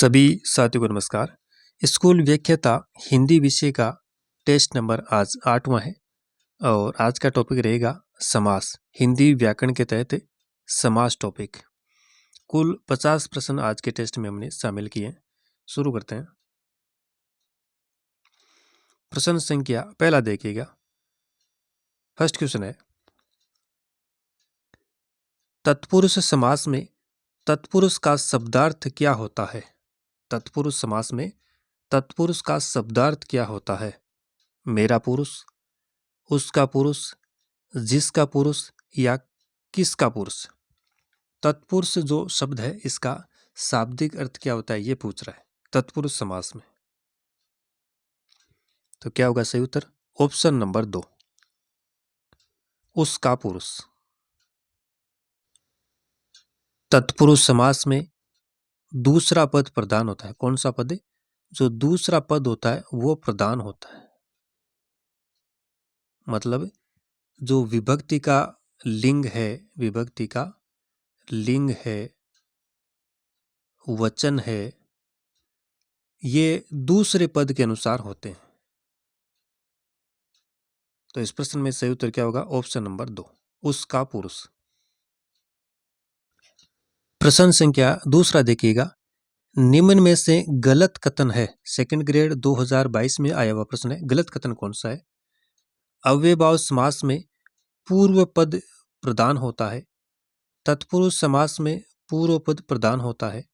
सभी साथियों को नमस्कार। स्कूल व्याख्याता हिंदी विषय का टेस्ट नंबर आज 8वां है और आज का टॉपिक रहेगा समास। हिंदी व्याकरण के तहत समास टॉपिक। कुल 50 प्रश्न आज के टेस्ट में हमने शामिल किए हैं। शुरू करते हैं। प्रश्न संख्या पहला देखिएगा। फर्स्ट क्वेश्चन है, तत्पुरुष समास में तत्पुरुष का शब्दार्थ क्या होता है? तत्पुरुष समास में तत्पुरुष का शब्दार्थ क्या होता है? मेरा पुरुष, उसका पुरुष, जिसका पुरुष या किसका पुरुष? तत्पुरुष जो शब्द है इसका शाब्दिक अर्थ क्या होता है ये पूछ रहा है तत्पुरुष समास में। तो क्या होगा सही उत्तर? ऑप्शन नंबर 2, उसका पुरुष। तत्पुरुष समास में दूसरा पद प्रधान होता है। कौन सा पद है? जो दूसरा पद होता है वो प्रधान होता है। मतलब जो विभक्ति का लिंग है, विभक्ति का लिंग है, वचन है, ये दूसरे पद के अनुसार होते हैं। तो इस प्रश्न में सही उत्तर क्या होगा? ऑप्शन नंबर 2, उसका पुरुष। प्रश्न संख्या दूसरा देखिएगा। निम्न में से गलत कथन है। सेकंड ग्रेड 2022 में आया हुआ प्रश्न है। गलत कथन कौन सा है? अव्ययभाव समास में पूर्व पद प्रधान होता है। तत्पुरुष समास में पूर्व पद प्रधान होता है।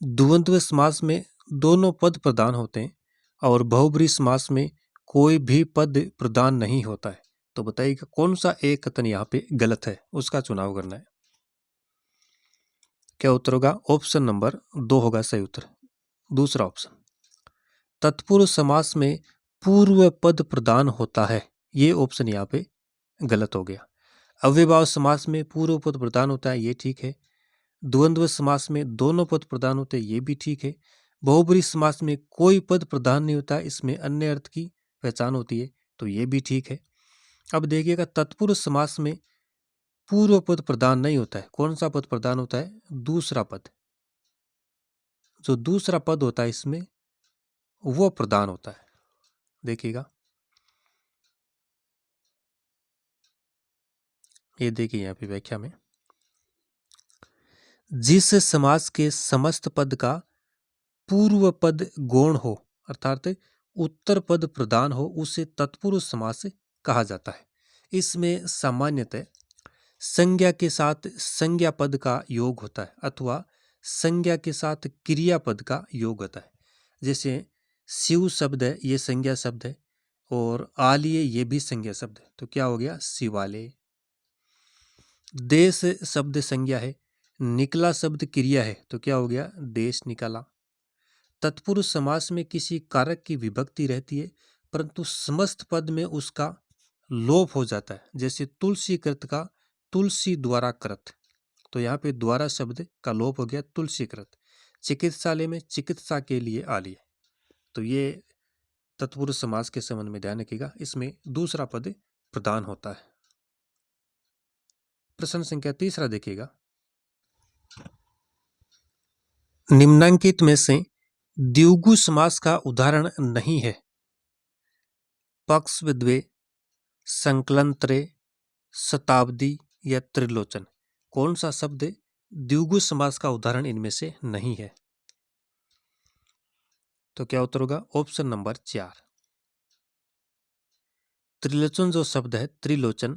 द्वंद्व समास में दोनों पद प्रधान होते हैं और बहुब्रीहि समास में कोई भी पद प्रधान नहीं होता है। तो बताइएगा कौन सा एक कथन यहाँ पे गलत है, उसका चुनाव करना है। क्या उत्तर होगा? ऑप्शन नंबर 2 होगा सही उत्तर। दूसरा ऑप्शन, तत्पुरुष समास में पूर्व पद प्रधान होता है, ये ऑप्शन यहाँ पे गलत हो गया। अव्ययभाव समास में पूर्व पद प्रधान होता है, ये ठीक है। द्वंद्व समास में दोनों पद प्रधान होते हैं, ये भी ठीक है। बहुब्रीहि समास में कोई पद प्रधान नहीं होता, इसमें अन्य अर्थ की पहचान होती है, तो ये भी ठीक है। अब देखिएगा, तत्पुरुष समास में पूर्व पद प्रधान नहीं होता है। कौन सा पद प्रधान होता है? दूसरा पद। जो दूसरा पद होता है इसमें वो प्रधान होता है। देखिएगा, ये देखिए यहाँ पे व्याख्या में, जिस समास के समस्त पद का पूर्व पद गौण हो अर्थात उत्तर पद प्रधान हो उसे तत्पुरुष समास कहा जाता है। इसमें सामान्यतः संज्ञा के साथ संज्ञा पद का योग होता है अथवा संज्ञा के साथ क्रिया पद का योग होता है। जैसे शिव शब्द है, ये संज्ञा शब्द है, और आलिए ये भी संज्ञा शब्द है, तो क्या हो गया? शिवालय। देश शब्द संज्ञा है, निकला शब्द क्रिया है, तो क्या हो गया? देश निकाला। तत्पुरुष समास में किसी कारक की विभक्ति रहती है परंतु समस्त पद में उसका लोप हो जाता है। जैसे तुलसी कृत का तुलसी द्वारा कृत, तो यहाँ पे द्वारा शब्द का लोप हो गया, तुलसी कृत। चिकित्सालय में चिकित्सा के लिए आलिए, तो ये तत्पुरुष समास के संबंध में ध्यान रखिएगा, इसमें दूसरा पद प्रधान होता है। प्रश्न संख्या तीसरा देखिएगा। निम्नांकित में से द्विगु समास का उदाहरण नहीं है। पक्षद्वय, संकलनत्रय, शताब्दी या त्रिलोचन, कौन सा शब्द द्विगु समास का उदाहरण इनमें से नहीं है? तो क्या उत्तर होगा? ऑप्शन नंबर 4, त्रिलोचन जो शब्द है त्रिलोचन,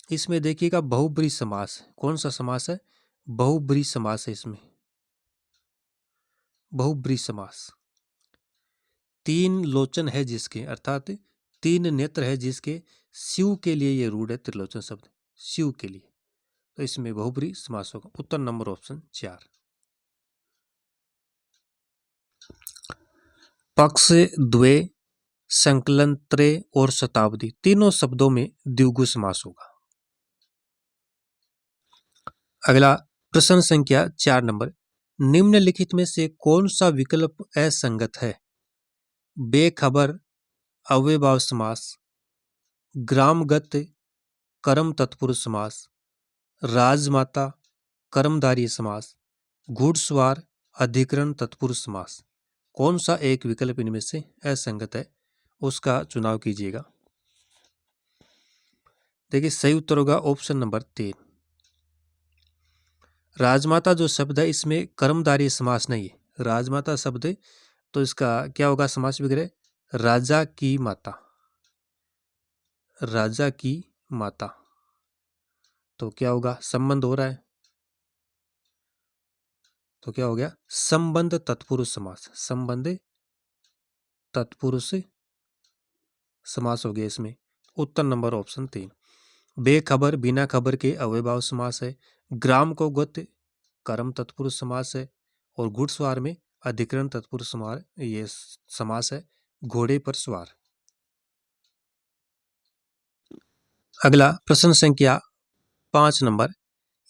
इसमें देखिएगा बहुब्रीहि समास। कौन सा समास है? बहुब्रीहि समास है। इसमें बहुब्रीहि समास, 3 लोचन है जिसके, अर्थात 3 नेत्र है जिसके, शिव के लिए ये रूढ़ है त्रिलोचन शब्द, शिव के लिए, तो इसमें बहुब्रीहि समास होगा। उत्तर नंबर ऑप्शन 4। पक्ष, द्वय, संकलन त्रय और शताब्दी, तीनों शब्दों में द्विगु समास होगा। अगला प्रश्न संख्या 4 नंबर, निम्नलिखित में से कौन सा विकल्प असंगत है? बेखबर अव्ययभाव समास, ग्रामगत कर्म तत्पुरुष समास, राजमाता कर्मधारय समास, घुड़सवार अधिकरण तत्पुरुष समास। कौन सा एक विकल्प इनमें से असंगत है, उसका चुनाव कीजिएगा। देखिए सही उत्तर होगा ऑप्शन नंबर 3। राजमाता जो शब्द है इसमें कर्मधारय समास नहीं है। राजमाता शब्द है तो इसका क्या होगा समास विग्रह, राजा की माता। राजा की माता तो क्या होगा, संबंध हो रहा है तो क्या हो गया, संबंध तत्पुरुष समास। संबंध तत्पुरुष समास हो गया इसमें। उत्तर नंबर ऑप्शन 3। बेखबर बिना खबर के अव्ययभाव समास है। ग्राम को गत कर्म तत्पुरुष समास है। और घुड़सवार में अधिकरण तत्पुरुष समास, ये समास है घोड़े पर सवार। अगला प्रश्न संख्या 5 नंबर,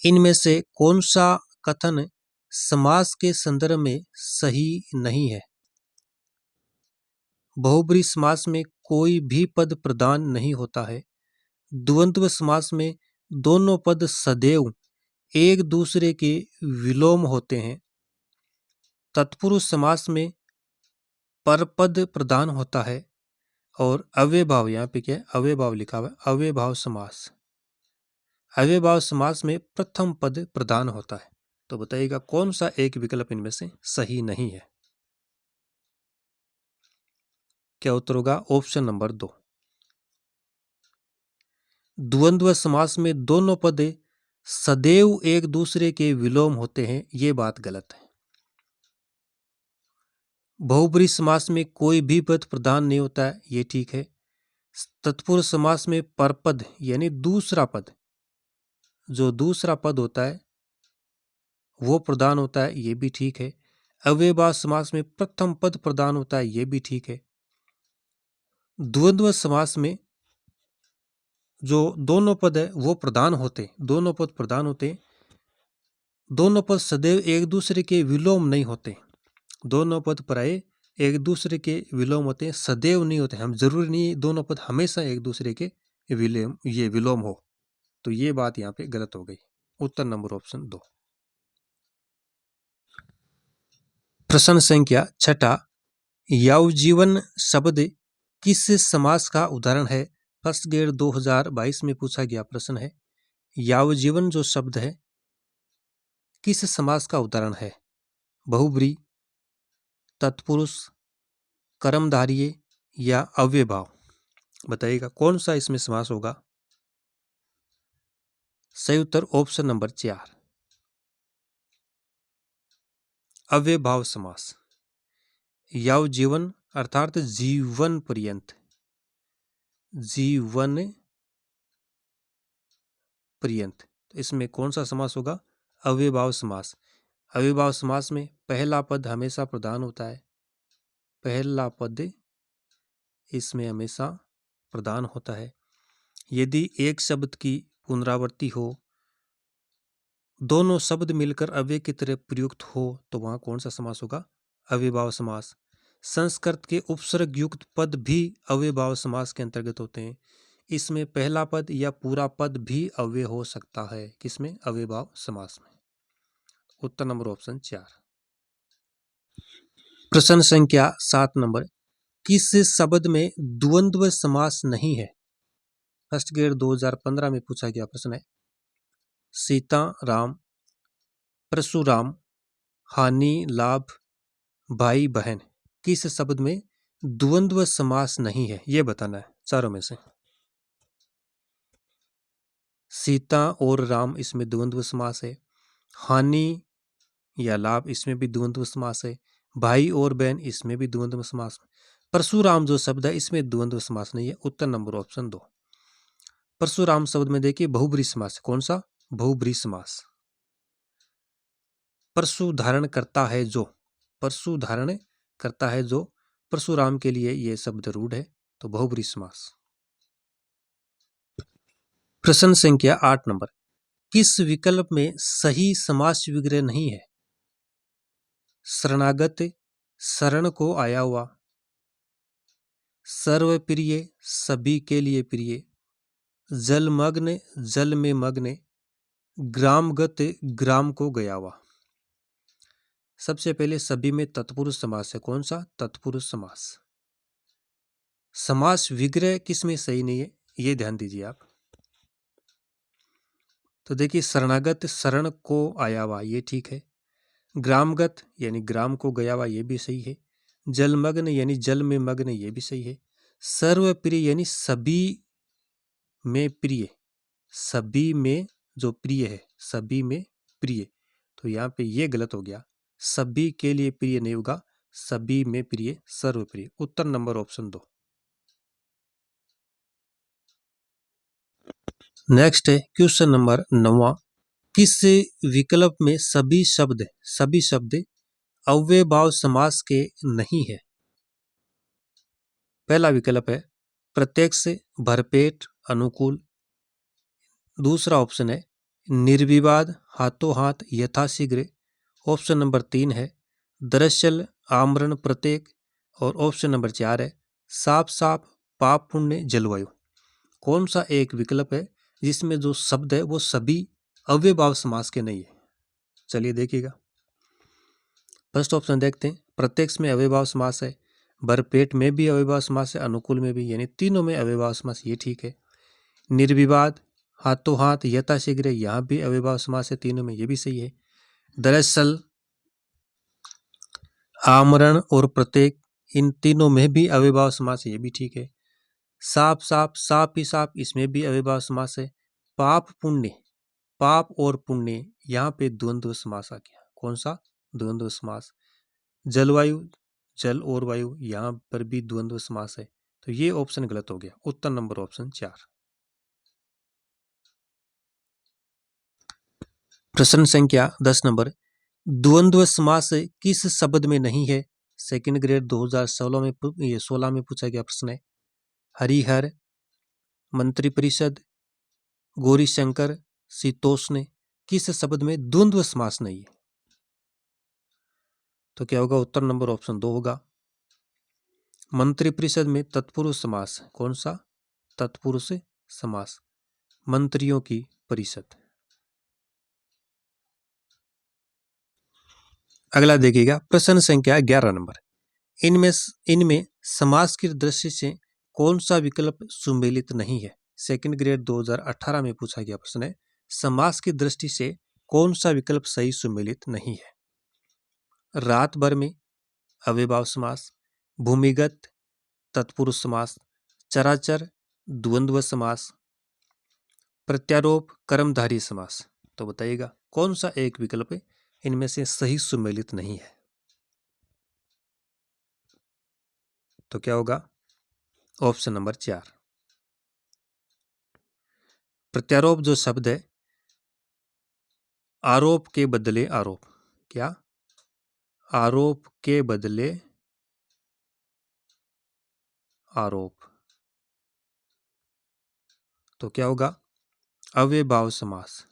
इनमें से कौन सा कथन समास के संदर्भ में सही नहीं है। बहुब्रीहि समास में कोई भी पद प्रधान नहीं होता है। द्वंद्व समास में दोनों पद सदैव एक दूसरे के विलोम होते हैं। तत्पुरुष समास में परपद प्रधान होता है। और अव्ययभाव, यहाँ पे क्या है, अव्ययभाव लिखा हुआ है, अव्ययभाव समास। अव्ययभाव समास में प्रथम पद प्रधान होता है। तो बताइएगा कौन सा एक विकल्प इनमें से सही नहीं है। क्या उत्तर होगा, ऑप्शन नंबर 2। द्वंद्व समास में दोनों पद सदैव एक दूसरे के विलोम होते हैं, ये बात गलत है। बहुब्रीहि समास में कोई भी पद प्रधान नहीं होता है, ये ठीक है। तत्पुरुष समास में परपद यानी दूसरा पद, जो दूसरा पद होता है वो प्रधान होता है, ये भी ठीक है। अव्ययभाव समास में प्रथम पद प्रधान होता है, ये भी ठीक है। द्वंद्व समास में जो दोनों पद है वो प्रधान होते, दोनों पद प्रधान होते, दोनों पद सदैव एक दूसरे के विलोम नहीं होते। दोनों पद प्राय एक दूसरे के विलोम होते हैं, सदैव नहीं होते। हम जरूरी नहीं दोनों पद हमेशा एक दूसरे के विलोम हो। तो ये बात यहाँ पे गलत हो गई। उत्तर नंबर ऑप्शन 2। प्रश्न संख्या 6, यवजीवन शब्द किस समास का उदाहरण है। फर्स्ट ग्रेड 2022 में पूछा गया प्रश्न है। यवजीवन जो शब्द है किस समास का उदाहरण है। बहुब्रीहि, तत्पुरुष, कर्मधारय या अव्ययभाव। बताइएगा कौन सा इसमें समास होगा। सही उत्तर ऑप्शन नंबर 4, अव्ययभाव समास। यवजीवन अर्थात जीवन पर्यंत, जीवन पर्यंत। तो इसमें कौन सा समास होगा, अव्ययभाव समास। अव्ययभाव समास में पहला पद हमेशा प्रधान होता है। पहला पद इसमें हमेशा प्रधान होता है। यदि एक शब्द की पुनरावृत्ति हो, दोनों शब्द मिलकर अव्यय की तरह प्रयुक्त हो, तो वहां कौन सा समास होगा, अव्ययभाव समास। संस्कृत के उपसर्ग युक्त पद भी अव्ययभाव समास के अंतर्गत होते हैं। इसमें पहला पद या पूरा पद भी अव्यय हो सकता है। किसमें, अव्ययभाव समास में। उत्तर नंबर ऑप्शन 4। प्रश्न संख्या 7 नंबर, किस शब्द में द्वंद्व समास नहीं है। फर्स्ट ग्रेड 2015 में पूछा गया प्रश्न है। सीता राम, परशुराम, हानि लाभ, भाई बहन, किस शब्द में द्वंद्व समास नहीं है, यह बताना है चारों में से। सीता और राम इसमें द्वंद्व समास है। हानि या लाभ इसमें भी द्वंद्व समास है। भाई और बहन इसमें भी द्वंद्व समास। परशुराम जो शब्द है इसमें द्वंद्व समास नहीं है। उत्तर नंबर ऑप्शन 2। परशुराम शब्द में देखिए बहुब्रीहि समास है। कौन सा, बहुब्रीहि समास। परशु धारण करता है जो, परशु धारण करता है जो, परशुराम के लिए यह शब्द रूढ़ है, तो बहुब्रीहि समास। प्रश्न संख्या 8 नंबर, किस विकल्प में सही समास विग्रह नहीं है। शरणागत, शरण को आया हुआ, सर्वप्रिय, सभी के लिए प्रिय, जलमग्न, जल में मग्न, ग्रामगत, ग्राम को गया हुआ। सबसे पहले सभी में तत्पुरुष समास है। कौन सा? तत्पुरुष समास। समास विग्रह किसमें सही नहीं है, ये ध्यान दीजिए आप। तो देखिए, शरणागत शरण को आया हुआ, ये ठीक है। ग्रामगत यानी ग्राम को गया हुआ, ये भी सही है। जलमग्न यानी जल में मग्न, ये भी सही है। सर्वप्रिय यानी सभी में प्रिय, सभी में जो प्रिय है, सभी में प्रिय, तो यहाँ पे ये गलत हो गया। सभी के लिए प्रिय नहीं होगा, सभी में प्रिय, सर्वप्रिय। उत्तर नंबर ऑप्शन 2। नेक्स्ट है क्वेश्चन नंबर 9। किस विकल्प में सभी शब्द अव्ययभाव समास के नहीं है? पहला विकल्प है प्रत्यक्ष, भरपेट, अनुकूल। दूसरा ऑप्शन है निर्विवाद, हाथों हाथ, यथाशीघ्र। ऑप्शन नंबर 3 है दरअसल, आमरण, प्रत्येक। और ऑप्शन नंबर 4 है साफ साफ, पाप पुण्य, जलवायु। कौन सा एक विकल्प है जिसमें जो शब्द है वो सभी अव्ययभाव समास के नहीं है? चलिए देखिएगा। फर्स्ट ऑप्शन देखते हैं। प्रत्यक्ष में अव्ययभाव समास है, भरपेट में भी अव्ययभाव समास है, अनुकूल में भी, यानी तीनों में अव्ययभाव समास, ये ठीक है। निर्विवाद, हाथों हाथ, यथाशीघ्र, यहाँ भी अव्ययभाव समास है तीनों में, ये भी सही है। दरअसल, आमरण और प्रत्येक, इन तीनों में भी अव्ययभाव समास है, ये भी ठीक है। साफ साफ, साफ ही साफ, इसमें भी अव्ययभाव समास है। पाप पुण्य, पाप और पुण्य, यहाँ पे द्वंद्व समास आ गया। कौन सा? द्वंद्व समास। जलवायु, जल और वायु, यहाँ पर भी द्वंद्व समास है, तो ये ऑप्शन गलत हो गया। उत्तर नंबर ऑप्शन 4। प्रश्न संख्या 10 नंबर। द्वंद्व समास किस शब्द में नहीं है? सेकंड ग्रेड 2016 में 16 में पूछा गया प्रश्न है। हरिहर, मंत्रिपरिषद, गौरीशंकर, शीतोष्ण, किस शब्द में द्वंद्व समास नहीं है? तो क्या होगा? उत्तर नंबर ऑप्शन 2 होगा। मंत्रिपरिषद में तत्पुरुष समास। कौन सा? तत्पुरुष समास, मंत्रियों की परिषद। अगला देखिएगा प्रश्न संख्या 11 नंबर। इनमें इनमें समास की दृष्टि से कौन सा विकल्प सुमेलित नहीं है? सेकंड ग्रेड 2018 में पूछा गया प्रश्न है। समास की दृष्टि से कौन सा विकल्प सही सुमेलित नहीं है? रात भर में अव्ययभाव समास, भूमिगत तत्पुरुष समास, चराचर द्वंद्व समास, प्रत्यारोप कर्मधारय समास। तो बताइएगा कौन सा एक विकल्प है इनमें से सही सुमेलित नहीं है? तो क्या होगा? Option number 4। प्रत्यारोप जो शब्द है, आरोप के बदले आरोप, क्या? आरोप के बदले आरोप, तो क्या होगा? अव्ययभाव समास,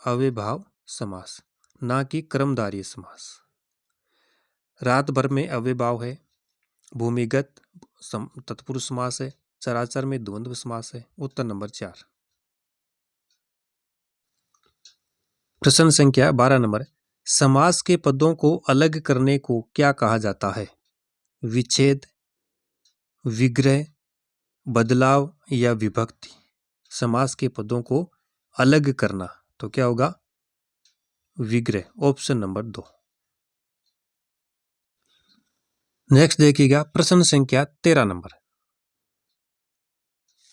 अव्ययभाव समास, ना कि कर्मधारय समास। रात भर में अव्ययभाव है, भूमिगत तत्पुरुष समास है, चराचर में द्वंद्व समास है। उत्तर नंबर 4। प्रश्न संख्या 12 नंबर। समास के पदों को अलग करने को क्या कहा जाता है? विच्छेद, विग्रह, बदलाव या विभक्ति। समास के पदों को अलग करना, तो क्या होगा? विग्रह। Option number 2। नेक्स्ट देखिएगा प्रश्न संख्या 13 नंबर।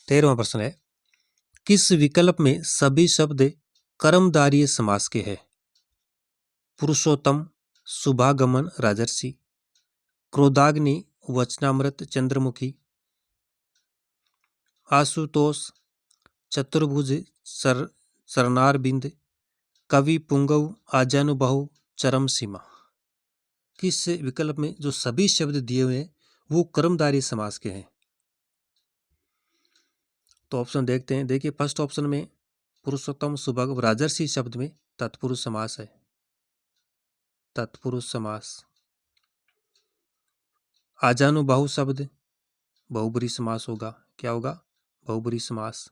13वां प्रश्न है किस विकल्प में सभी शब्द कर्मधारय समास के हैं? पुरुषोत्तम, शुभागमन, राजर्षि, क्रोधाग्नि, वचनामृत, चंद्रमुखी, आशुतोष, चतुर्भुज, सरनारविंद, कवि पुंगव, आजानुबाहु, चरम सीमा। किस विकल्प में जो सभी शब्द दिए हुए हैं वो कर्मधारय समास के हैं? तो ऑप्शन देखते हैं। देखिए फर्स्ट ऑप्शन में पुरुषोत्तम, शुभागम, राजर्षि शब्द में तत्पुरुष समास है, तत्पुरुष समास। आजानुबाहु शब्द बहुब्रीहि समास होगा, क्या होगा? बहुब्रीहि समास।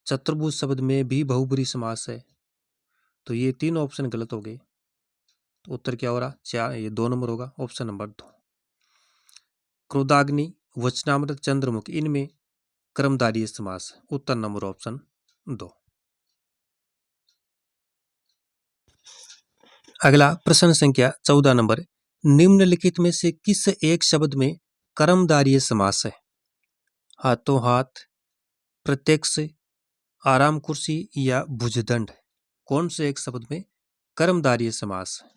चतुर्भुज शब्द में भी बहुब्रीहि समास है, तो ये तीन ऑप्शन गलत हो गए। तो उत्तर क्या हो रहा? 4, ये 2 नंबर होगा, ऑप्शन नंबर 2। क्रोधाग्नि, वचनामृत, चंद्रमुख, इनमें कर्मधारय समास है। उत्तर नंबर ऑप्शन 2। अगला प्रश्न संख्या 14 नंबर, निम्नलिखित में से किस एक शब्द में कर्मधारय समास है? हाथों हाथ, प्रत्यक्ष, आराम कुर्सी या भुजदंड? कौन से एक शब्द में कर्मधारय समास है?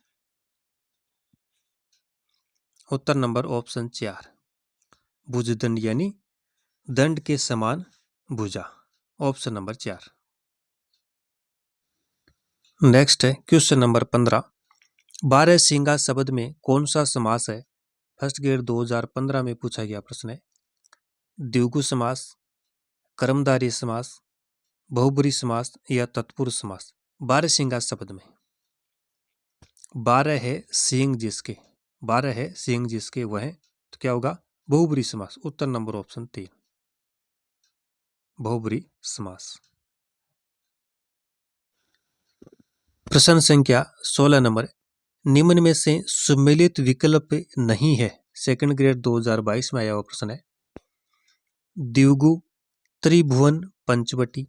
उत्तर नंबर ऑप्शन 4, भुजदंड, यानी दंड के समान भुजा, ऑप्शन नंबर 4। नेक्स्ट है क्वेश्चन नंबर 15, 12 सिंगा शब्द में कौन सा समास है? फर्स्ट ग्रेड 2015 में पूछा गया प्रश्न है। द्विगु समास, कर्मधारय समास, बहुब्रीहि समास या तत्पुरुष समास? 12 सिंगा शब्द में 12 है सिंह जिसके, 12 है सिंह जिसके वह, तो क्या होगा? बहुब्रीहि समास। उत्तर नंबर ऑप्शन 3, बहुब्रीहि समास। प्रश्न संख्या 16 नंबर, निम्न में से सुमेलित विकल्प नहीं है। सेकंड ग्रेड 2022 में आया हुआ प्रश्न है। द्विगु, त्रिभुवन, पंचवटी,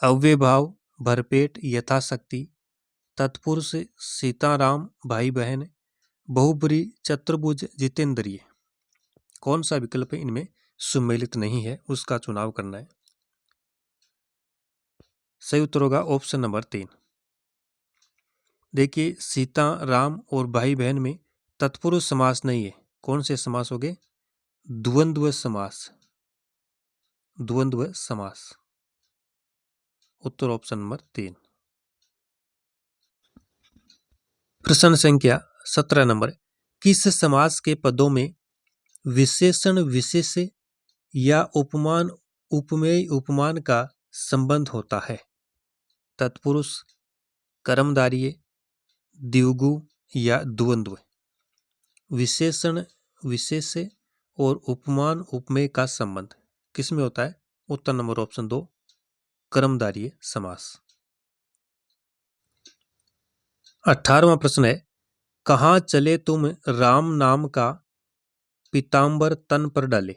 अव्ययभाव, भरपेट, यथाशक्ति, तत्पुरुष, सीताराम, भाई बहन, बहुब्रीहि, चतुर्भुज, जितेंद्रिय? कौन सा विकल्प इनमें सुमेलित नहीं है, उसका चुनाव करना है। सही उत्तर होगा ऑप्शन नंबर 3। देखिए, सीता, राम और भाई बहन में तत्पुरुष समास नहीं है। कौन से समास हो गए? द्वंद्व समास, द्वंद्व समास। उत्तर ऑप्शन नंबर 3। प्रश्न संख्या 17 नंबर, किस समास के पदों में विशेषण विशेष्य या उपमान उपमेय उपमान का संबंध होता है? तत्पुरुष, कर्मधारय, द्विगु या द्वंद्व? विशेषण विशेष्य और उपमान उपमेय का संबंध किसमें होता है? उत्तर नंबर ऑप्शन 2, कर्मधारय समास। 18वां प्रश्न है, कहाँ चले तुम राम नाम का पीतांबर तन पर डाले?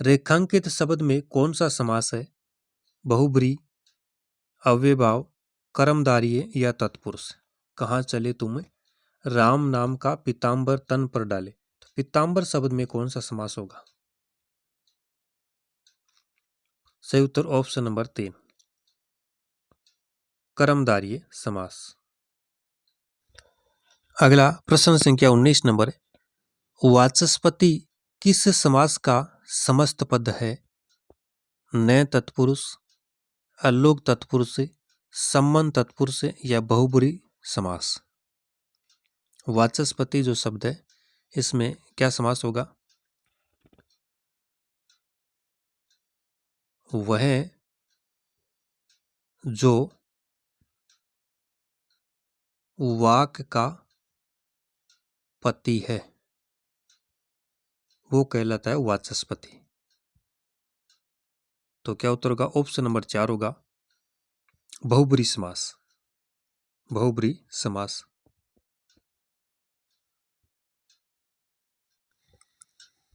रेखांकित शब्द में कौन सा समास है? बहुब्रीहि, अव्ययभाव, कर्मधारय या तत्पुरुष? कहाँ चले तुम राम नाम का पीतांबर तन पर डाले, तो पीतांबर शब्द में कौन सा समास होगा? सही उत्तर ऑप्शन नंबर 3, कर्मधारय समास। अगला प्रश्न संख्या 19 नंबर, वाचस्पति किस समास का समस्त पद है? नए तत्पुरुष, अलोक तत्पुरुष, संबंध तत्पुरुष या बहुब्रीहि समास? वाचस्पति जो शब्द है इसमें क्या समास होगा? वह जो वाक का पति है वो कहलाता है वाचस्पति। तो क्या उत्तर होगा? ऑप्शन नंबर 4 होगा, बहुब्रीहि समास, बहुब्रीहि समास।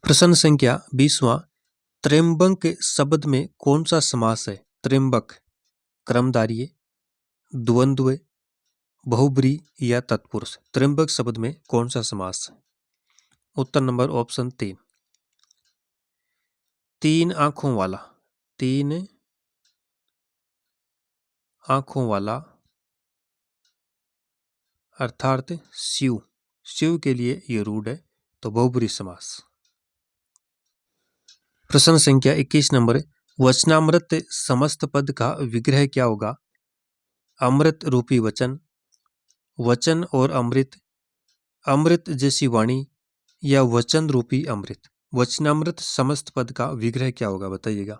प्रश्न संख्या 20वां, त्र्यंबक शब्द में कौन सा समास है? त्र्यंबक, कर्मधारय, द्वंद्व, बहुब्रीहि या तत्पुरुष? त्र्यंबक शब्द में कौन सा समास है? उत्तर नंबर ऑप्शन 3, तीन आंखों वाला, तीन आंखों वाला अर्थात शिव, शिव के लिए ये रूढ़ है, तो बहुब्रीहि समास। प्रश्न संख्या 21 नंबर, वचनामृत समस्त पद का विग्रह क्या होगा? अमृत रूपी वचन, वचन और अमृत, अमृत जैसी वाणी या वचन रूपी अमृत? वचनामृत समस्त पद का विग्रह क्या होगा, बताइएगा।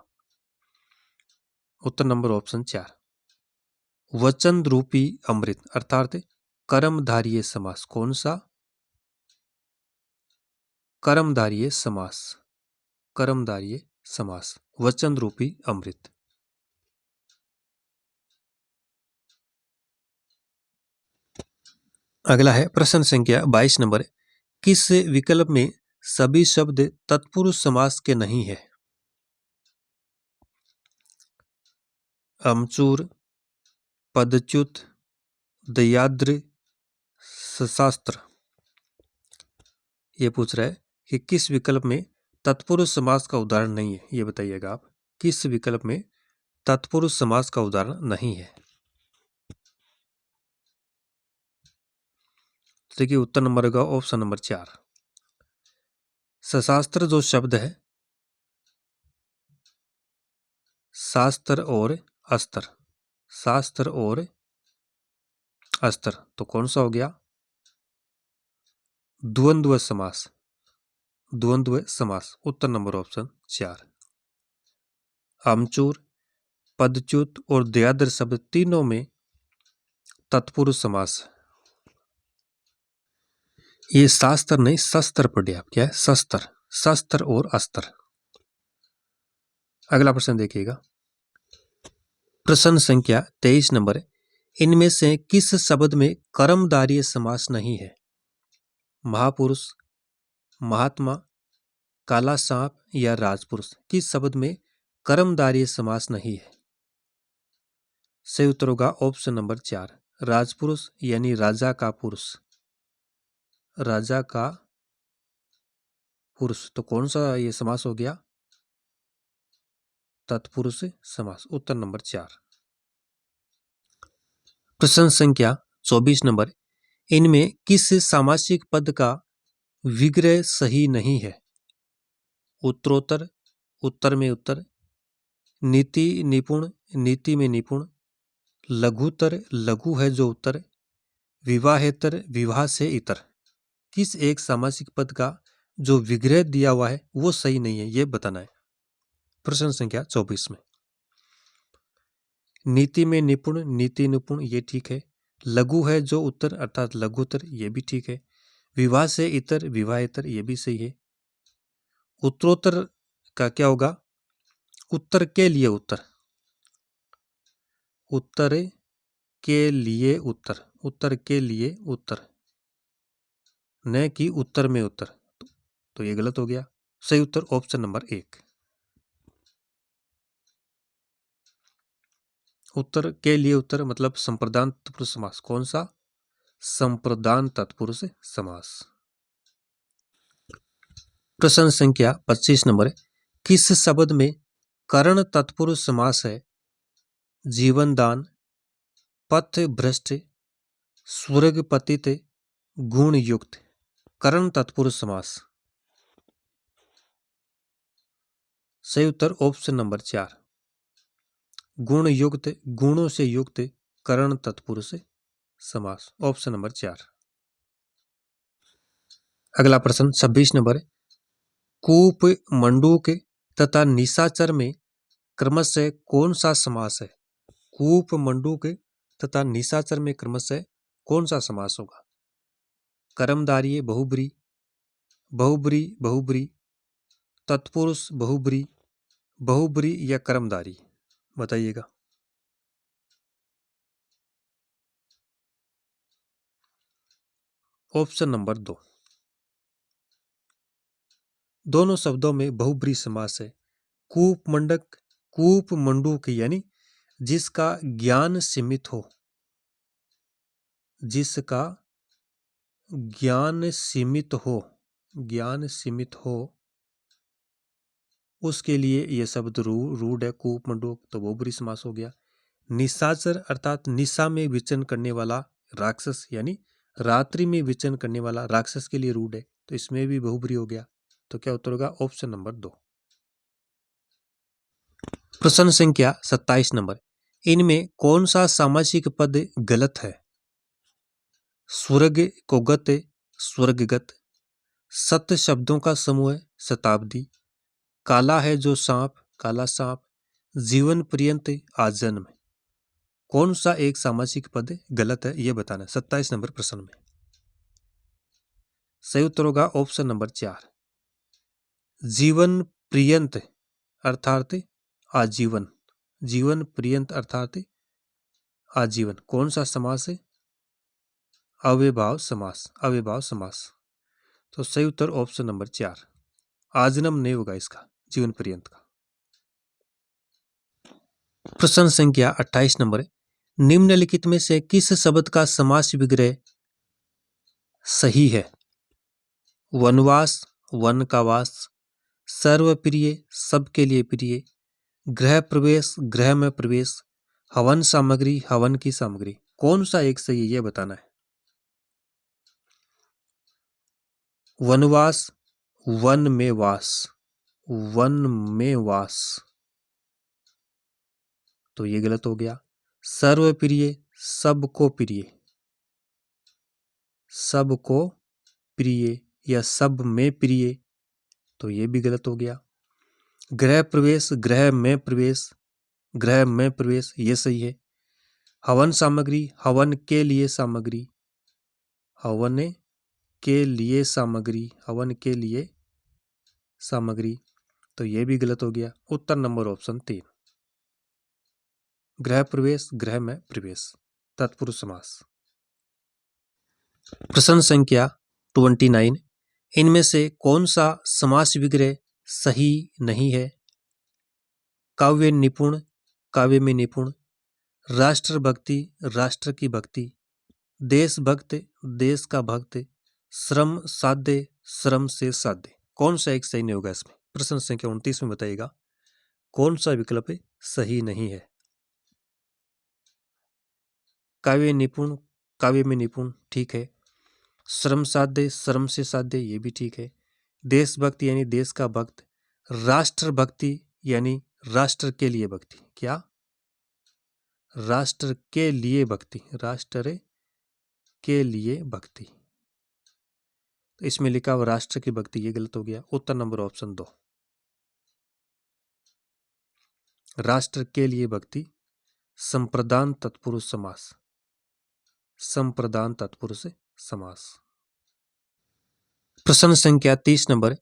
उत्तर नंबर ऑप्शन 4, वचन रूपी अमृत अर्थात कर्मधारय समास। कौन सा? कर्मधारय समास, कर्मधारय समास, वचन रूपी अमृत। अगला है प्रश्न संख्या 22 नंबर। किस विकल्प में सभी शब्द तत्पुरुष समास के नहीं है? अमचूर, पदच्युत, दयाद्र, सशास्त्र। ये पूछ रहा है कि किस विकल्प में तत्पुरुष समास का उदाहरण नहीं है, ये बताइएगा आप। किस विकल्प में तत्पुरुष समास का उदाहरण नहीं है? देखिए उत्तर नंबर होगा ऑप्शन नंबर 4। सशास्त्र जो शब्द है, शास्त्र और अस्त्र, शास्त्र और अस्त्र, तो कौन सा हो गया? द्वंद्व समास, द्वंद्व समास। उत्तर नंबर ऑप्शन 4। आमचूर, पदच्युत और दयाद्र शब्द तीनों में तत्पुरुष समास है। ये शास्त्र नहीं शस्त्र पढ़े आप, क्या है? शस्त्र, शस्त्र और अस्त्र। अगला प्रश्न देखिएगा, प्रश्न संख्या 23 नंबर। इनमें से किस शब्द में कर्मधारय समास नहीं है? महापुरुष, महात्मा, काला सांप या राजपुरुष। किस शब्द में कर्मधारय समास नहीं है? सही उत्तर होगा ऑप्शन नंबर 4, राजपुरुष यानी राजा का पुरुष, राजा का पुरुष। तो कौन सा ये समास हो गया? तत्पुरुष समास। उत्तर नंबर 4। प्रश्न संख्या 24 नंबर। इनमें किस सामासिक पद का विग्रह सही नहीं है? उत्तरोत्तर, उत्तर में उत्तर, नीति निपुण, नीति में निपुण, लघुतर, लघु है जो उत्तर, विवाहेतर, विवाह से इतर। किस एक सामासिक पद का जो विग्रह दिया हुआ है वो सही नहीं है, ये बताना है। प्रश्न संख्या 24 में नीति में निपुण, नीति निपुण, ये ठीक है। लघु है जो उत्तर अर्थात लघुतर, ये भी ठीक है। विवाह से इतर, विवाहेतर, ये भी सही है। उत्तरोत्तर का क्या होगा? उत्तर के लिए उत्तर, उत्तर के लिए उत्तर, उत्तर के लिए उत्तर, न कि उत्तर में उत्तर। तो ये गलत हो गया। सही उत्तर ऑप्शन नंबर 1, उत्तर के लिए उत्तर मतलब संप्रदान तत्पुरुष समास। कौन सा? संप्रदान तत्पुरुष समास। प्रश्न संख्या 25 नंबर। किस शब्द में करण तत्पुरुष समास है? जीवन दान, पथ भ्रष्ट, स्वर्ग पतित, गुण युक्त। करण तत्पुरुष समास। सही उत्तर ऑप्शन नंबर 4, गुण युक्त, गुणों से युक्त करण तत्पुरुष समास। Option number 4। अगला प्रश्न 26 नंबर। कूप, मंडूक तथा निशाचर में क्रमशः कौन सा समास है? कूप, मंडूक तथा निशाचर में क्रमशः कौन सा समास होगा? कर्मधारय बहुब्री, बहुब्री बहुब्री, तत्पुरुष बहुब्री, बहुब्री या कर्मधारय, बताइएगा। ऑप्शन नंबर 2, दोनों शब्दों में बहुब्री समास है। कूप मंडक, कूप मंडूक यानी जिसका ज्ञान सीमित हो, जिसका ज्ञान सीमित हो, ज्ञान सीमित हो, उसके लिए यह शब्द रूढ़ है। कूप मंडूक तो बहुब्री समास हो गया। निशाचर अर्थात निशा में विचरण करने वाला राक्षस यानी रात्रि में विचरण करने वाला राक्षस के लिए रूढ़ है, तो इसमें भी बहुब्री हो गया। तो क्या उत्तर होगा? Option number 2। प्रश्न संख्या 27 नंबर। इनमें कौन सा सामासिक पद गलत है? स्वर्ग को गत, स्वर्गगत, सत शब्दों का समूह है, शताब्दी, काला है जो सांप, काला सांप, जीवन पर्यंत, आजन्म। कौन सा एक सामासिक पद गलत है, यह बताना है 27 नंबर प्रश्न में। सही उत्तर होगा ऑप्शन नंबर 4, जीवन पर्यंत अर्थात आजीवन, जीवन पर्यंत अर्थात आजीवन। कौन सा समास है? अव्ययभाव समास, अव्ययभाव समास। तो सही उत्तर ऑप्शन नंबर 4, आजन्म नहीं होगा इसका, जीवन पर्यंत का। प्रश्न संख्या 28 नंबर, निम्नलिखित में से किस शब्द का समास विग्रह सही है? वनवास, वन का वास, सर्वप्रिय, सबके लिए प्रिय, गृह प्रवेश, गृह में प्रवेश, हवन सामग्री, हवन की सामग्री। कौन सा एक सही है यह बताना है। वनवास, वन में वास, वन में वास, तो ये गलत हो गया। सर्वप्रिय, सबको प्रिय, सबको प्रिय या सब में प्रिय, तो ये भी गलत हो गया। गृह प्रवेश, गृह में प्रवेश, गृह में प्रवेश, ये सही है। हवन सामग्री, हवन के लिए सामग्री, हवन के लिए सामग्री, हवन के लिए सामग्री, तो ये भी गलत हो गया। उत्तर नंबर ऑप्शन 3, गृह प्रवेश, गृह में प्रवेश, तत्पुरुष समास। प्रश्न संख्या 29, इनमें से कौन सा समास विग्रह सही नहीं है? काव्य निपुण, काव्य में निपुण, राष्ट्रभक्ति, राष्ट्र की भक्ति, देशभक्त, देश का भक्त, श्रम साध्य, श्रम से साध्य। कौन सा एक सही नहीं होगा इसमें? प्रश्न संख्या 29 में बताइएगा कौन सा विकल्प सही नहीं है। काव्य निपुण, काव्य में निपुण, ठीक है। श्रम साध्य, श्रम से साध्य, ये भी ठीक है। देशभक्ति यानी देश का भक्त, राष्ट्रभक्ति यानी राष्ट्र के लिए भक्ति, क्या? राष्ट्र के लिए भक्ति, राष्ट्र के लिए भक्ति, तो इसमें लिखा हुआ राष्ट्र की भक्ति, ये गलत हो गया। उत्तर नंबर ऑप्शन 2, राष्ट्र के लिए भक्ति, संप्रदान तत्पुरुष समास, संप्रदान तत्पुरुष समास। प्रश्न संख्या 30 नंबर,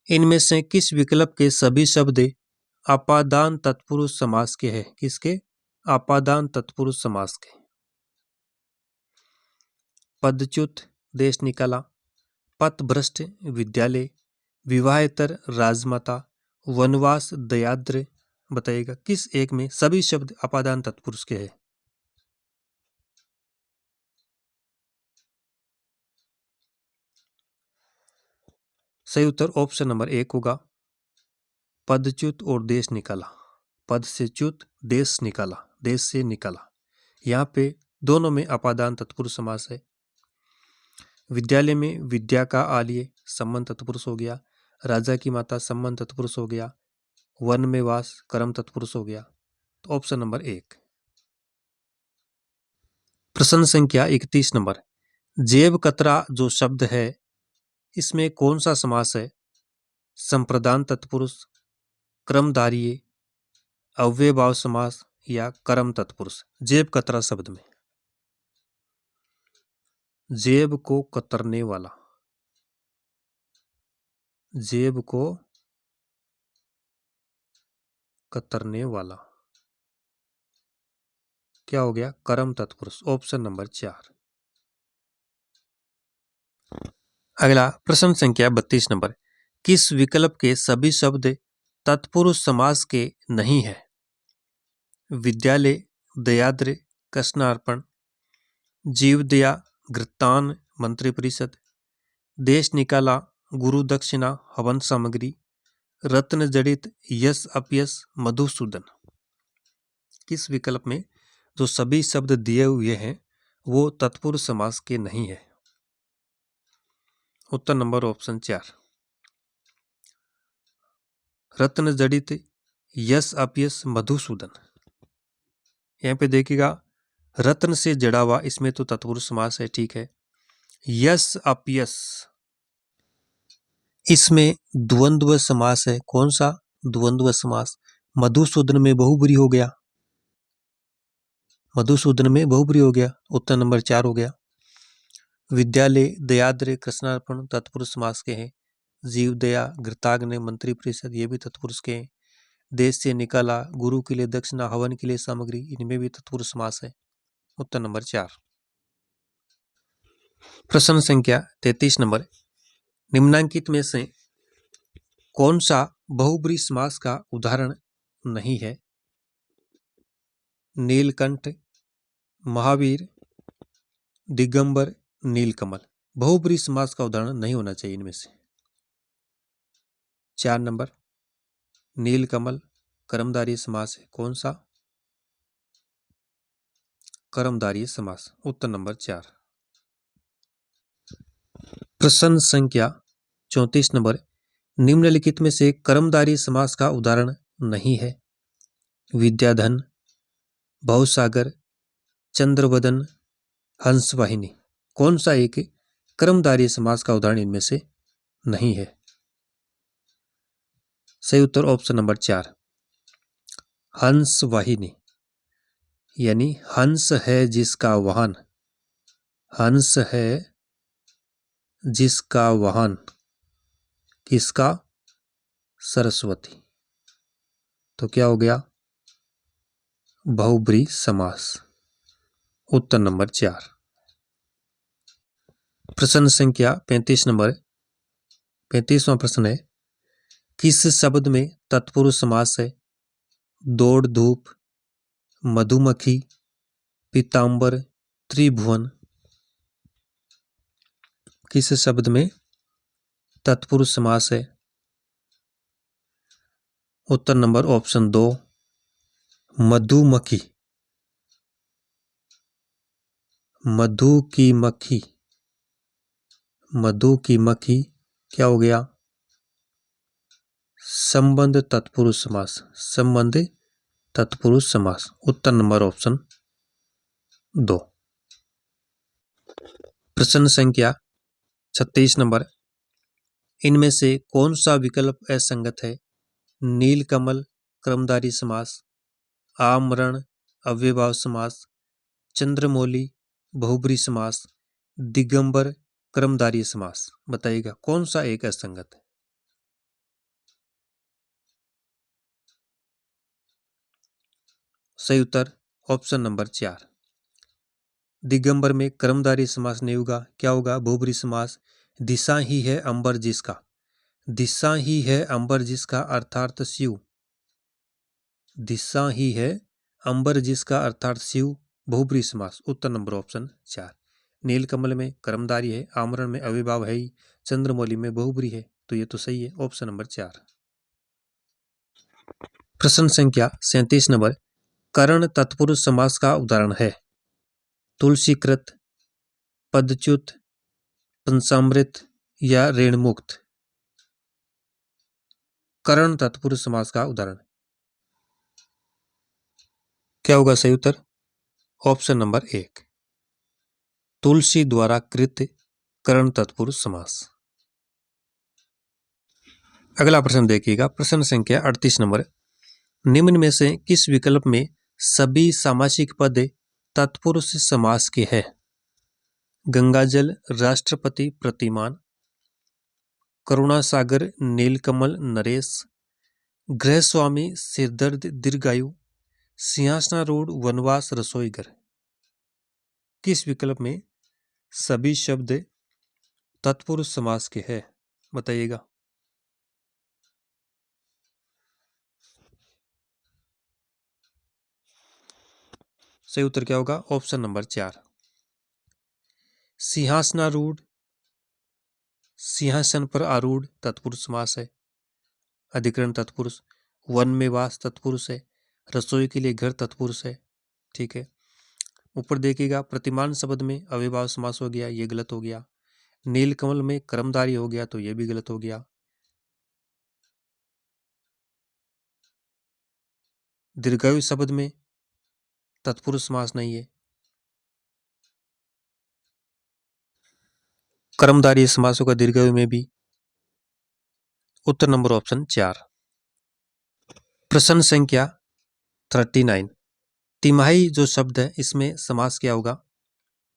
इनमें से किस विकल्प के सभी शब्द अपादान तत्पुरुष समास के हैं? किसके? अपादान तत्पुरुष समास के। पदच्युत, देश निकाला, पथभ्रष्ट, विद्यालय, विवाहेतर, राजमाता, वनवास, दयाद्र, बताइएगा किस एक में सभी शब्द अपादान तत्पुरुष के हैं? सही उत्तर ऑप्शन नंबर 1 होगा, पदच्युत और देश निकाला। पद से च्युत, देश निकाला, देश से निकाला, यहाँ पे दोनों में अपादान तत्पुरुष समास है। विद्यालय में विद्या का आलिय संबंध तत्पुरुष हो गया, राजा की माता संबंध तत्पुरुष हो गया, वन में वास कर्म तत्पुरुष हो गया, तो ऑप्शन नंबर 1। प्रश्न संख्या 31 नंबर, जेब कतरा जो शब्द है इसमें कौन सा समास है? संप्रदान तत्पुरुष, क्रमधारीय, अव्ययभाव समास या कर्म तत्पुरुष। जेब कतरा शब्द में जेब को कतरने वाला, जेब को कतरने वाला, क्या हो गया? कर्म तत्पुरुष, ऑप्शन नंबर 4। अगला प्रश्न संख्या 32 नंबर, किस विकल्प के सभी शब्द तत्पुरुष समास के नहीं है? विद्यालय, दयाद्र, कृष्णार्पण, जीवदया, घृतान, मंत्रिपरिषद, देश निकाला, गुरु दक्षिणा, हवन सामग्री, रत्न जड़ित, यश अपयश, मधुसूदन। किस विकल्प में जो सभी शब्द दिए हुए हैं वो तत्पुरुष समास के नहीं है? उत्तर नंबर ऑप्शन 4, रत्न जड़ित, यश अपयश, मधुसूदन। यहाँ पे देखिएगा रत्न से जड़ा हुआ, इसमें तो तत्पुरुष समास है, ठीक है। यश अपयश, इसमें द्वंद्व समास है। कौन सा? द्वंद्व समास। मधुसूदन में बहुब्री हो गया, मधुसूदन में बहुब्री हो गया, उत्तर नंबर 4 हो गया। विद्यालय, दयाद्र, कृष्णार्पण तत्पुरुष समास के हैं। जीवदया, घृताग्नि, मंत्रिपरिषद ये भी तत्पुरुष के हैं। देश से निकाला, गुरु के लिए दक्षिणा, हवन के लिए सामग्री, इनमें भी तत्पुरुष समास है, उत्तर नंबर 4। प्रश्न संख्या 33 नंबर, निम्नांकित में से कौन सा बहुब्रीहि समास का उदाहरण नहीं है? नीलकंठ, महावीर, दिगंबर, नीलकमल। बहुब्रीहि समास का उदाहरण नहीं होना चाहिए इनमें से। 4 नंबर, नीलकमल कर्मधारय समास है, कौन सा? कर्मधारय समास। उत्तर नंबर 4। प्रश्न संख्या 34 नंबर, निम्नलिखित में से कर्मधारय समास का उदाहरण नहीं है? विद्याधन, बहुसागर, चंद्रवदन, हंसवाहिनी। कौन सा एक कर्मधारय समास का उदाहरण इनमें से नहीं है? सही उत्तर ऑप्शन नंबर 4, हंसवाहिनी। यानी हंस है जिसका वाहन, हंस है जिसका वाहन, किसका? सरस्वती। तो क्या हो गया? बहुब्रीहि समास। उत्तर नंबर 4। प्रश्न संख्या 35 नंबर, 35वां प्रश्न है, किस शब्द में तत्पुरुष समास है? दौड़ धूप, मधुमक्खी, पीतांबर, त्रिभुवन। किस शब्द में तत्पुरुष समास है? उत्तर नंबर ऑप्शन 2, मधुमक्खी। मधु की मक्खी, मधु की मक्खी क्या हो गया? संबंध तत्पुरुष समास, संबंध तत्पुरुष समास। उत्तर नंबर ऑप्शन 2। प्रश्न संख्या 36 नंबर, इनमें से कौन सा विकल्प असंगत है? नीलकमल कर्मधारय समास, आमरण अव्ययभाव समास, चंद्रमौली बहुब्रीहि समास, दिगंबर कर्मधारय समास। बताइएगा कौन सा एक असंगत है? सही उत्तर ऑप्शन नंबर 4, दिगंबर में कर्मधारय समास नहीं होगा। क्या होगा? बहुब्रीहि समास। दिशा ही है अंबर जिसका, दिशा ही है अंबर जिसका अर्थात शिव, दिशा ही है अंबर जिसका अर्थात शिव, बहुब्रीहि समास। उत्तर नंबर ऑप्शन 4। नीलकमल में कर्मधारय है, आमरण में अव्ययभाव है ही, चंद्रमौली में बहुब्रीहि है, तो ये तो सही है ऑप्शन नंबर 4। प्रश्न संख्या 37 नंबर, कर्ण तत्पुरुष समास का उदाहरण है? तुलसीकृत, पदच्युत, पंचामृत या ऋणमुक्त। कर्ण तत्पुरुष समास का उदाहरण क्या होगा? सही उत्तर ऑप्शन नंबर 1, तुलसी द्वारा कृत कर्ण तत्पुरुष समास। अगला प्रश्न देखिएगा, प्रश्न संख्या 38 नंबर, निम्न में से किस विकल्प में सभी सामासिक पद तत्पुरुष समास के हैं? गंगाजल, राष्ट्रपति, प्रतिमान, करुणासागर, नीलकमल, नरेश, गृहस्वामी, सिरदर्द, दीर्घायु, सिंहासनारूढ़, वनवास, रसोईघर। किस विकल्प में सभी शब्द तत्पुरुष समास के हैं? बताइएगा। सही उत्तर क्या होगा? ऑप्शन नंबर 4, सिंहासनारूढ़, सिंहासन पर आरूढ़ तत्पुरुष समास है, अधिकरण तत्पुरुष। वन में वास तत्पुरुष है, रसोई के लिए घर तत्पुरुष है। ठीक है, ऊपर देखिएगा, प्रतिमान शब्द में अव्ययभाव समास हो गया, ये गलत हो गया। नीलकमल में कर्मधारय हो गया, तो ये भी गलत हो गया। दीर्घायु शब्द में तत्पुरुष समास नहीं है। कर्मधारय समास होगा दीर्घायु में भी। उत्तर नंबर ऑप्शन 4। प्रश्न संख्या 39, तिमाही जो शब्द है इसमें समास क्या होगा?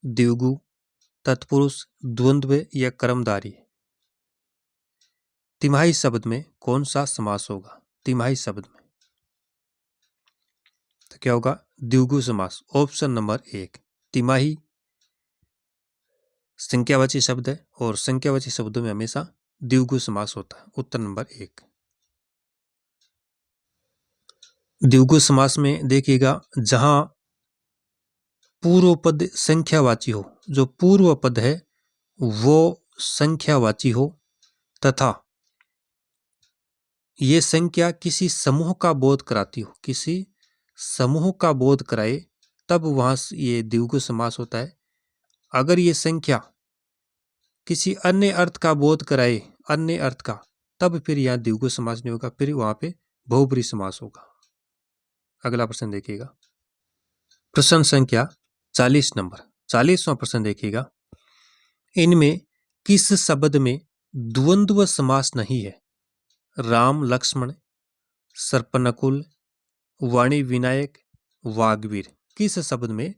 द्विगु, तत्पुरुष, द्वंद्व या कर्मधारय। तिमाही शब्द में कौन सा समास होगा? तिमाही शब्द में तो क्या होगा? द्विगु समास। ऑप्शन नंबर 1, तिमाही संख्यावाची शब्द है और संख्यावाची शब्दों में हमेशा द्विगु समास होता है। उत्तर नंबर 1। द्विगु समास में देखिएगा जहां पूर्व पद संख्यावाची हो, जो पूर्व पद है वो संख्यावाची हो तथा ये संख्या किसी समूह का बोध कराती हो, किसी समूह का बोध कराए, तब वहां ये द्विगु समास होता है। अगर ये संख्या किसी अन्य अर्थ का बोध कराए, अन्य अर्थ का, तब फिर यहाँ द्विगु समास नहीं होगा, फिर वहां पे बहुब्रीहि समास होगा। अगला प्रश्न देखिएगा, प्रश्न संख्या 40 नंबर, 40वां प्रश्न देखिएगा। इनमें किस शब्द में द्वंद्व समास नहीं है? राम लक्ष्मण, सर्पनकुल, वाणी विनायक, वाग्वीर। किस शब्द में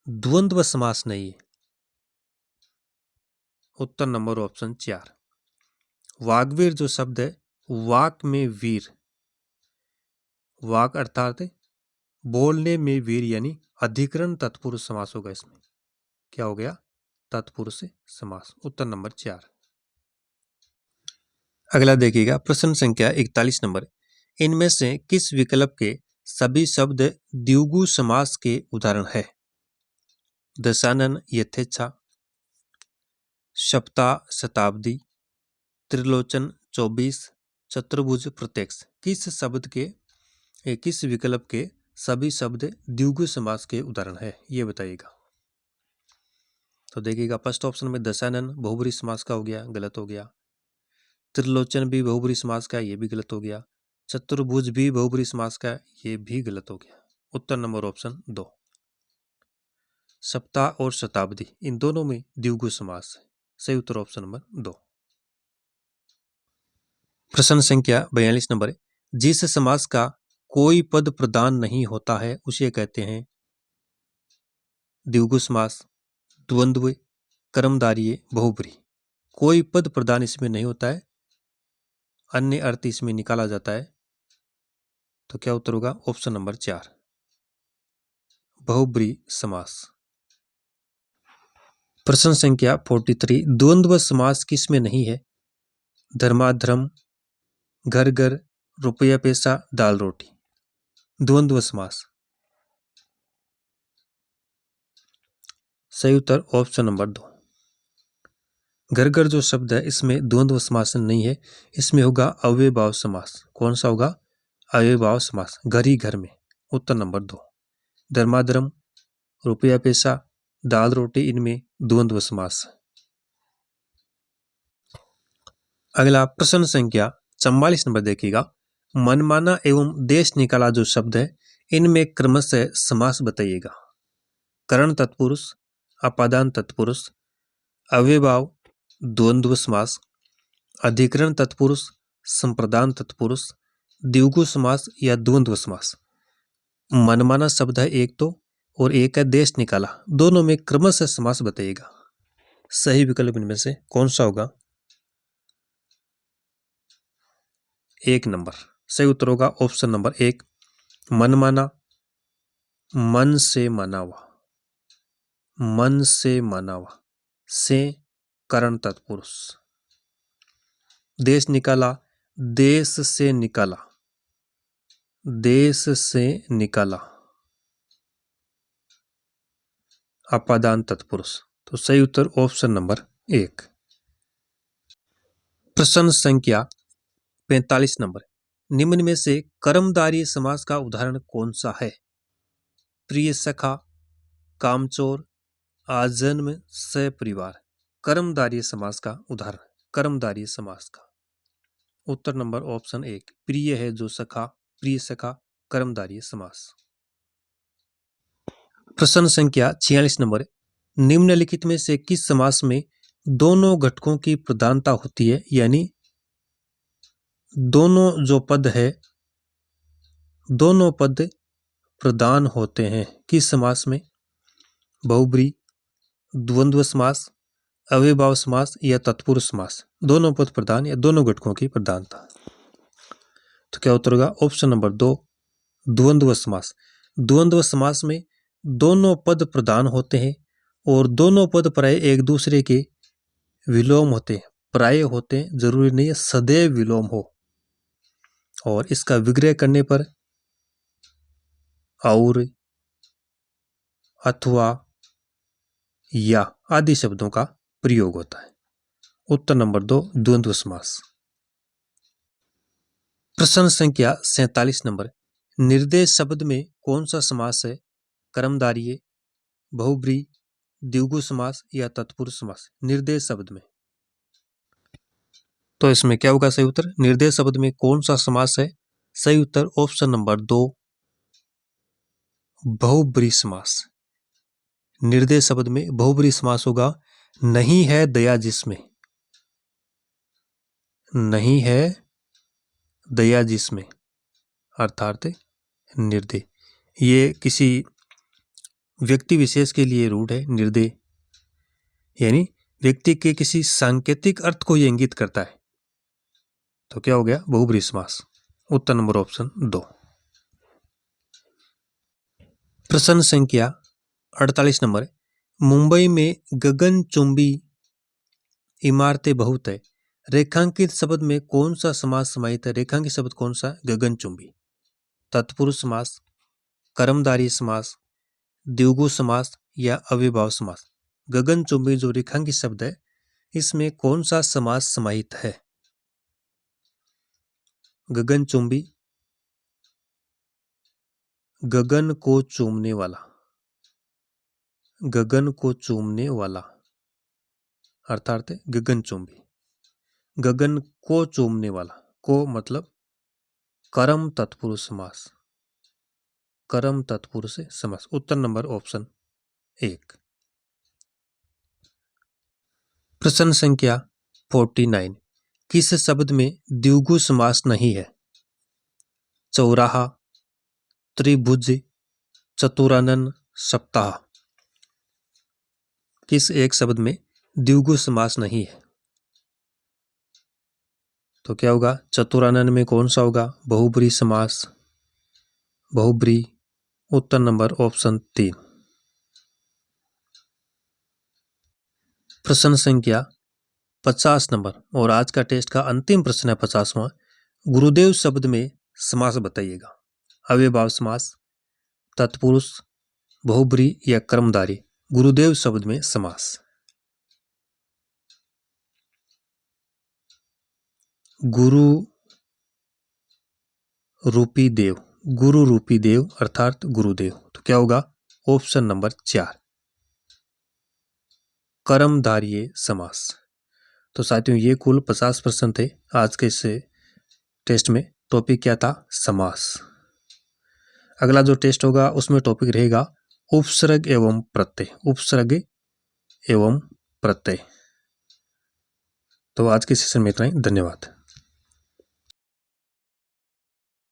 द्वंद्व समास नहीं है? उत्तर नंबर ऑप्शन 4। वाग्वीर जो शब्द है, वाक में वीर, वाक अर्थात बोलने में वीर, यानी अधिकरण तत्पुरुष समास होगा। इसमें क्या हो गया? तत्पुरुष समास। उत्तर नंबर 4। अगला देखिएगा, प्रश्न संख्या 41 नंबर। इनमें से किस विकल्प के सभी शब्द द्विगु समास के उदाहरण है? दशानन यथेच्छा, सप्ताह शताब्दी, त्रिलोचन 24, चतुर्भुज प्रत्यक्ष। किस शब्द के, किस विकल्प के सभी शब्द द्विगु समास के उदाहरण है, ये बताइएगा। तो देखिएगा, फर्स्ट ऑप्शन में दशानन बहुब्रीहि समास का हो गया, गलत हो गया। त्रिलोचन भी बहुब्रीहि समास का, ये भी गलत हो गया। चतुर्भुज भी बहुब्रीहि समास का, ये भी गलत हो गया। उत्तर नंबर ऑप्शन 2। सप्ताह और शताब्दी, इन दोनों में द्विगु समास है। सही उत्तर ऑप्शन नंबर 2। प्रश्न संख्या 42 नंबर। जिस समास का कोई पद प्रदान नहीं होता है उसे कहते हैं द्विगु समास, द्वंद्व, कर्मधारय, बहुब्रीहि। कोई पद प्रदान इसमें नहीं होता है, अन्य अर्थ इसमें निकाला जाता है, तो क्या उत्तर होगा? ऑप्शन नंबर 4, बहुब्रीहि समास। प्रश्न संख्या 43। द्वंद्व समास किसमें नहीं है? धर्माधर्म, घर घर, रुपया पैसा, दाल रोटी। द्वंद्व समास। सही उत्तर ऑप्शन नंबर 2। घर घर जो शब्द है इसमें द्वंद्व समास नहीं है, इसमें होगा अव्ययभाव समास। कौन सा होगा? अव्ययभाव समास, घर ही घर में। उत्तर नंबर 2। धर्माधर्म, रुपया पैसा, दाल रोटी, इनमें द्वंद्व समास। अगला प्रश्न संख्या 44 नंबर देखिएगा। मनमाना एवं देश निकाला जो शब्द है इनमें क्रमशः समास बताइएगा। करण तत्पुरुष, अपादान तत्पुरुष, अव्ययभाव, द्वंद्व समास, अधिकरण तत्पुरुष, संप्रदान तत्पुरुष, द्विगु समास या द्वंद्व समास। मनमाना शब्द है एक तो, और एक है देश निकाला, दोनों में क्रमशः समास बताइएगा। सही विकल्प इनमें से कौन सा होगा? 1 नंबर। सही उत्तर होगा ऑप्शन नंबर 1, मनमाना, मन से मनावा, मन से मनावा, से करण तत्पुरुष। देश निकाला, देश से निकाला, देश से निकाला, अपादान तत्पुरुष। तो सही उत्तर ऑप्शन नंबर 1। प्रश्न संख्या 45 नंबर। निम्न में से कर्मधारय समास का उदाहरण कौन सा है? प्रिय सखा, कामचोर, आजन्म, सपरिवार। कर्मधारय समास का उदाहरण, कर्मधारय समास का। उत्तर नंबर ऑप्शन 1, प्रिय है जो सखा, प्रिय सखा, कर्मधारय समास। प्रश्न संख्या 46 नंबर। निम्नलिखित में से किस समास में दोनों घटकों की प्रधानता होती है, यानी दोनों जो पद है, दोनों पद प्रधान होते हैं? किस समास में? बहुब्रीहि, द्वंद्व समास, अव्ययभाव समास या तत्पुरुष समास। दोनों पद प्रधान या दोनों घटकों की प्रधानता। तो क्या उत्तर होगा? ऑप्शन नंबर 2, द्वंद्व समास। द्वंद्व समास में दोनों पद प्रधान होते हैं और दोनों पद प्राय एक दूसरे के विलोम होते हैं, प्राय होते हैं, जरूरी नहीं है सदैव विलोम हो। और इसका विग्रह करने पर और, अथवा, या आदि शब्दों का प्रयोग होता है। उत्तर नंबर 2 द्वंद्व समास। प्रश्न संख्या 47 नंबर, निर्देश शब्द में कौन सा समास है? कर्मधारय, बहुब्रीहि, द्विगु समास या तत्पुरुष समास? निर्देश शब्द में, तो इसमें क्या होगा सही उत्तर? निर्देश शब्द में कौन सा समास है? सही उत्तर ऑप्शन नंबर 2 बहुब्रीहि समास। निर्देश शब्द में बहुब्रीहि समास होगा। नहीं है दया जिसमें, नहीं है दया जिसमें, अर्थात निर्दय। ये किसी व्यक्ति विशेष के लिए रूढ़ है। निर्दय यानी व्यक्ति के किसी सांकेतिक अर्थ को ये इंगित करता है। तो क्या हो गया? बहुब्रीहि समास। उत्तर नंबर ऑप्शन 2। प्रश्न संख्या 48 नंबर, मुंबई में गगनचुंबी इमारतें बहुत है। रेखांकित शब्द में कौन सा समास समाहित है? रेखांकित शब्द कौन सा? गगनचुंबी। तत्पुरुष समास, कर्मधारय समास, द्विगु समास या अव्ययभाव समास? गगनचुंबी जो रेखांकित शब्द है, इसमें कौन सा समास समाहित है? गगनचुंबी, गगन को चूमने वाला, गगन को चूमने वाला, अर्थात गगनचुंबी। गगन को चूमने वाला, को मतलब कर्म तत्पुरुष समास, कर्म तत्पुरुष समास। उत्तर नंबर ऑप्शन 1। प्रश्न संख्या 49, किस शब्द में द्विगु समास नहीं है? चौराहा, त्रिभुज, चतुरानन, सप्ताह? किस एक शब्द में द्विगु समास नहीं है? तो क्या होगा? चतुरानन में कौन सा होगा? बहुब्रीहि समास, बहुब्रीहि। उत्तर नंबर ऑप्शन 3। प्रश्न संख्या 50 नंबर और आज का टेस्ट का अंतिम प्रश्न है 50वां। गुरुदेव शब्द में समास बताइएगा। अव्ययभाव समास, तत्पुरुष, बहुब्रीहि या कर्मधारय? गुरुदेव शब्द में समास। गुरु रूपी देव, गुरु रूपी देव अर्थात गुरुदेव। तो क्या होगा? ऑप्शन नंबर 4 कर्मधारय समास। तो साथियों ये कुल 50 प्रश्न थे आज के इस टेस्ट में। टॉपिक क्या था? समास। अगला जो टेस्ट होगा उसमें टॉपिक रहेगा उपसर्ग एवं प्रत्यय, उपसर्ग एवं प्रत्यय। तो आज के सेशन में इतना ही। धन्यवाद।